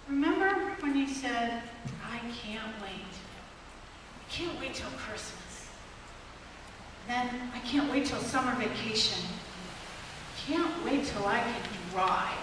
Remember when he said, I can't wait. I can't wait till Christmas. Then I can't wait till summer vacation. Can't wait till I can drive.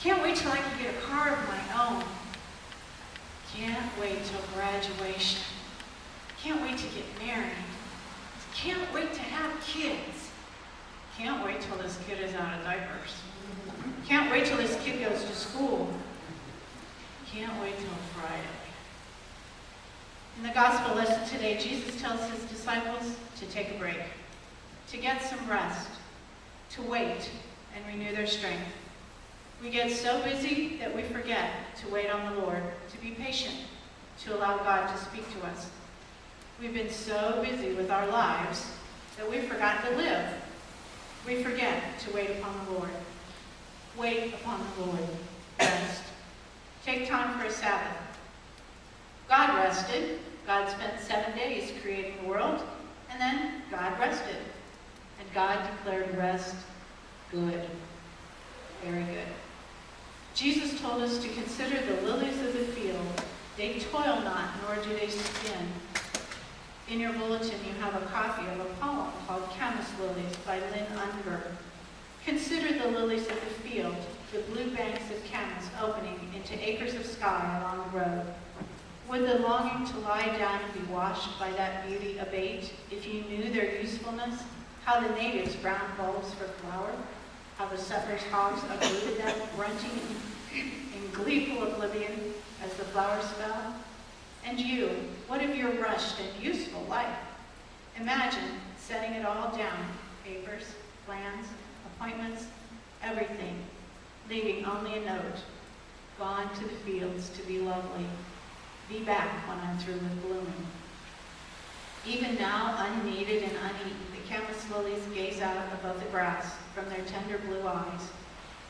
Can't wait till I can get a car of my own. Can't wait till graduation. Can't wait to get married. Can't wait to have kids. Can't wait till this kid is out of diapers. Can't wait till this kid goes to school. Can't wait till Friday. In the gospel lesson today, Jesus tells his disciples to take a break, to get some rest, to wait and renew their strength. We get so busy that we forget to wait on the Lord, to be patient, to allow God to speak to us. We've been so busy with our lives that we've forgotten to live. We forget to wait upon the Lord. Wait upon the Lord. Rest. Take time for a Sabbath. God rested. God spent 7 days creating the world, and then God rested. And God declared rest good. Very good. Jesus told us to consider the lilies of the field. They toil not, nor do they spin. In your bulletin, you have a copy of a poem called Camas Lilies by Lynn Ungar. Consider the lilies of the field, the blue banks of Camas opening into acres of sky along the road. Would the longing to lie down and be washed by that beauty abate if you knew their usefulness, how the natives ground bulbs for flour, how the settlers' hogs uprooted them, grunting in gleeful oblivion as the flowers fell? And you, what of your rushed and useful life? Imagine setting it all down, papers, plans, appointments, everything, leaving only a note, gone to the fields to be lovely. Be back when I'm through with blooming. Even now, unneeded and uneaten, the camas lilies gaze out above the grass from their tender blue eyes.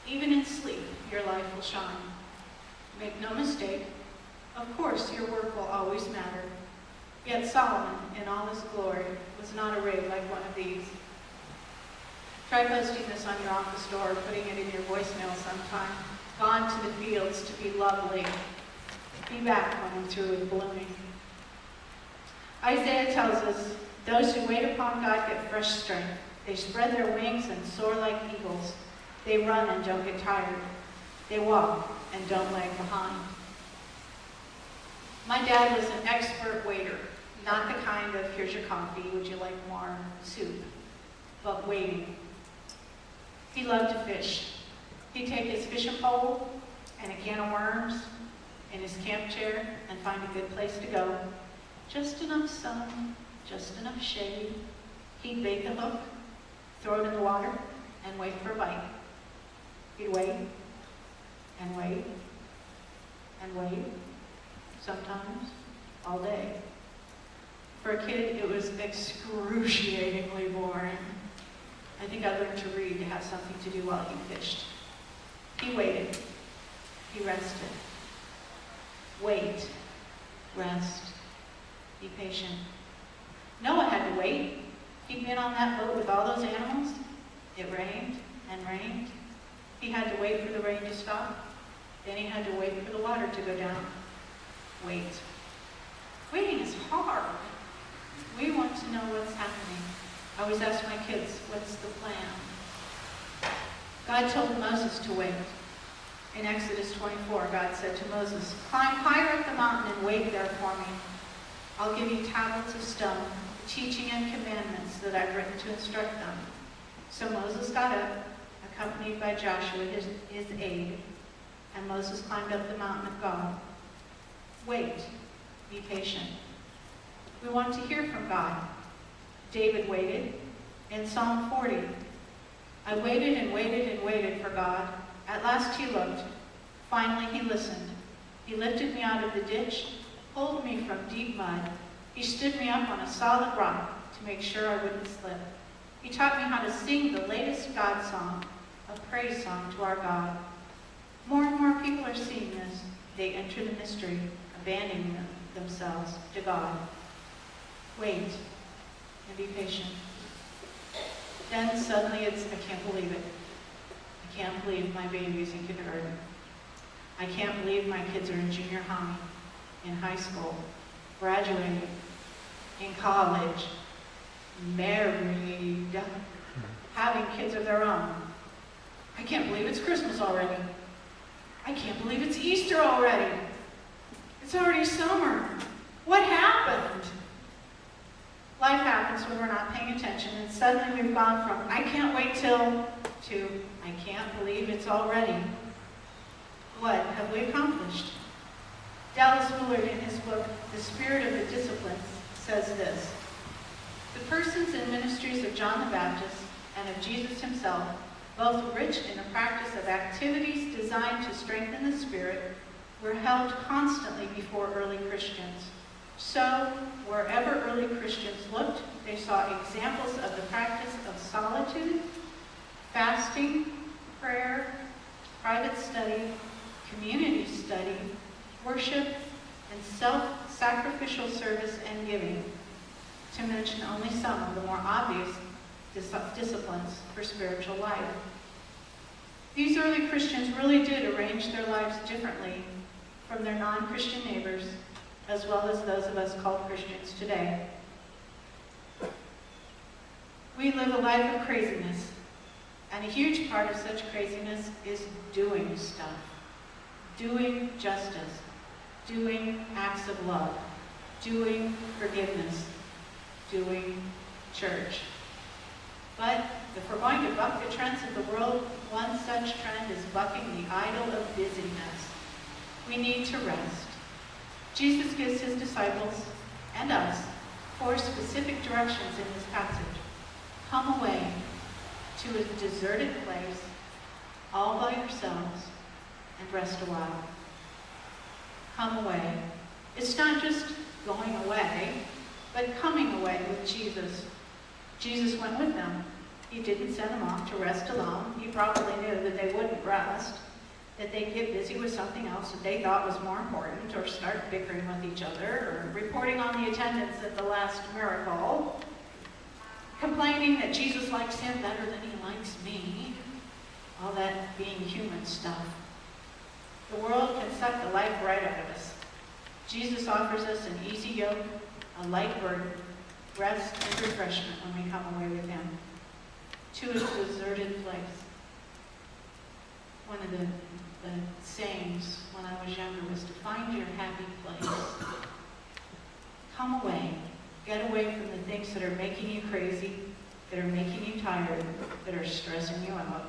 Even in sleep, your life will shine. Make no mistake, of course your work will always matter. Yet Solomon, in all his glory, was not arrayed like one of these. Try posting this on your office door or putting it in your voicemail sometime. Gone to the fields to be lovely. Be back when I'm through with blooming. Isaiah tells us, those who wait upon God get fresh strength. They spread their wings and soar like eagles. They run and don't get tired. They walk and don't lag behind. My dad was an expert waiter, not the kind of, here's your coffee, would you like more soup, but waiting. He loved to fish. He'd take his fishing pole and a can of worms in his camp chair and find a good place to go. Just enough sun, just enough shade. He'd bait the hook, throw it in the water, and wait for a bite. He'd wait, and wait, and wait, sometimes all day. For a kid, it was excruciatingly boring. I think I learned to read to have something to do while he fished. He waited. He rested. Wait, rest, be patient. Noah had to wait. He'd been on that boat with all those animals. It rained and rained. He had to wait for the rain to stop. Then he had to wait for the water to go down. Wait. Waiting is hard. We want to know what's happening. I always ask my kids, what's the plan? God told Moses to wait. In Exodus 24, God said to Moses, climb higher up the mountain and wait there for me. I'll give you tablets of stone, teaching and commandments that I've written to instruct them. So Moses got up, accompanied by Joshua, his aide, and Moses climbed up the mountain of God. Wait, be patient. We want to hear from God. David waited in Psalm 40. I waited and waited and waited for God. At last he looked. Finally he listened. He lifted me out of the ditch, pulled me from deep mud. He stood me up on a solid rock to make sure I wouldn't slip. He taught me how to sing the latest God song, a praise song to our God. More and more people are seeing this. They enter the mystery, abandoning themselves to God. Wait and be patient. Then suddenly it's, I can't believe it. I can't believe my baby's in kindergarten. I can't believe my kids are in junior high, in high school, graduating, in college, married, having kids of their own. I can't believe it's Christmas already. I can't believe it's Easter already. It's already summer. What happened? Life happens when we're not paying attention, and suddenly we've gone from I can't wait till to I can't believe it's already. What have we accomplished? Dallas Willard, in his book, The Spirit of the Disciplines, says this: the persons and ministries of John the Baptist and of Jesus himself, both rich in the practice of activities designed to strengthen the spirit, were held constantly before early Christians. So, wherever early Christians looked, they saw examples of the practice of solitude, fasting, prayer, private study, community study, worship, and self-sacrificial service and giving, to mention only some of the more obvious disciplines for spiritual life. These early Christians really did arrange their lives differently from their non-Christian neighbors, as well as those of us called Christians today. We live a life of craziness, and a huge part of such craziness is doing stuff, doing justice, doing acts of love, doing forgiveness, doing church. But if we're going to buck the trends of the world, one such trend is bucking the idol of busyness. We need to rest. Jesus gives his disciples and us 4 specific directions in this passage. Come away to a deserted place, all by yourselves, and rest a while. Come away. It's not just going away, but coming away with Jesus. Jesus went with them. He didn't send them off to rest alone. He probably knew that they wouldn't rest, that they'd get busy with something else that they thought was more important, or start bickering with each other, or reporting on the attendance at the last miracle, complaining that Jesus likes him better than he likes me, all that being human stuff. The world can suck the life right out of us. Jesus offers us an easy yoke, a light burden, rest and refreshment when we come away with him, to a deserted place. One of the sayings when I was younger was to find your happy place. Come away. Get away from the things that are making you crazy, that are making you tired, that are stressing you out.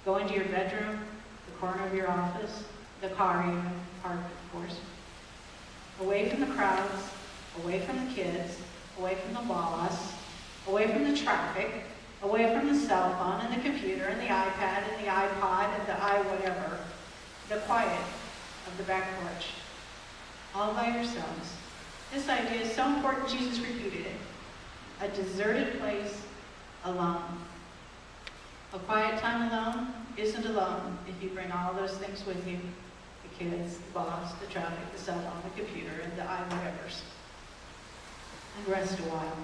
Go into your bedroom, the corner of your office, the car even, parked, of course. Away from the crowds, away from the kids, away from the boss, away from the traffic, away from the cell phone and the computer and the iPad and the iPod and the whatever, the quiet of the back porch, all by yourselves. This idea is so important, Jesus repeated it. A deserted place, alone. A quiet time alone isn't alone if you bring all those things with you, the kids, the boss, the traffic, the cell phone, the computer, and the whatevers. And rest a while.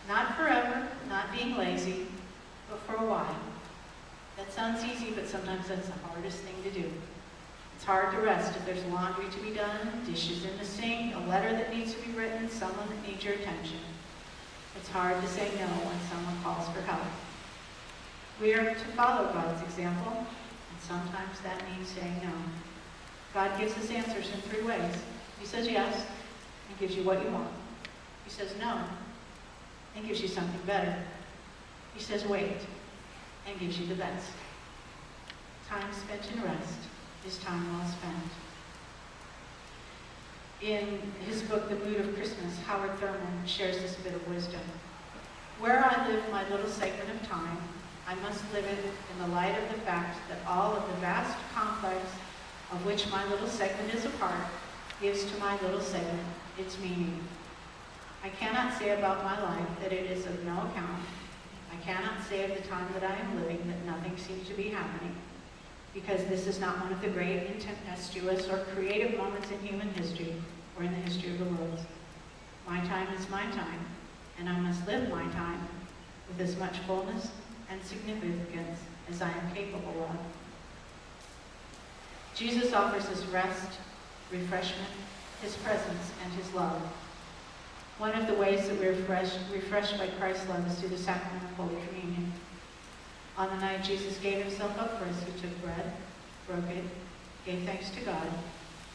Not forever, not being lazy, but for a while. That sounds easy, but sometimes that's the hardest thing to do. It's hard to rest if there's laundry to be done, dishes in the sink, a letter that needs to be written, someone that needs your attention. It's hard to say no when someone calls for help. We are to follow God's example, and sometimes that means saying no. God gives us answers in 3 ways. He says yes, and gives you what you want. He says no, and gives you something better. He says wait, and gives you the best. Time spent in rest is time well spent. In his book, The Mood of Christmas, Howard Thurman shares this bit of wisdom. Where I live my little segment of time, I must live it in the light of the fact that all of the vast complex of which my little segment is a part gives to my little segment its meaning. I cannot say about my life that it is of no account. I cannot say of the time that I am living that nothing seems to be happening, because this is not one of the great and tempestuous or creative moments in human history or in the history of the world. My time is my time, and I must live my time with as much fullness and significance as I am capable of. Jesus offers us rest, refreshment, his presence, and his love. One of the ways that we're refreshed by Christ's love is through the sacrament of Holy Communion. On the night Jesus gave himself up for us, he took bread, broke it, gave thanks to God,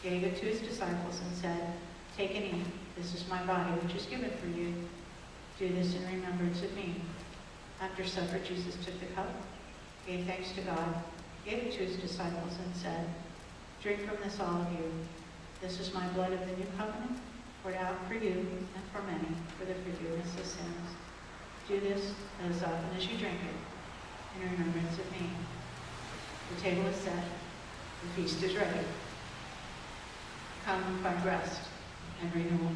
gave it to his disciples, and said, "Take and eat. This is my body, which is given for you. Do this in remembrance of me." After supper, Jesus took the cup, gave thanks to God, gave it to his disciples, and said, "Drink from this, all of you. This is my blood of the new covenant, poured out for you and for many for the forgiveness of sins. Do this as often as you drink it in remembrance of me." The table is set. The feast is ready. Come, find rest and renewal.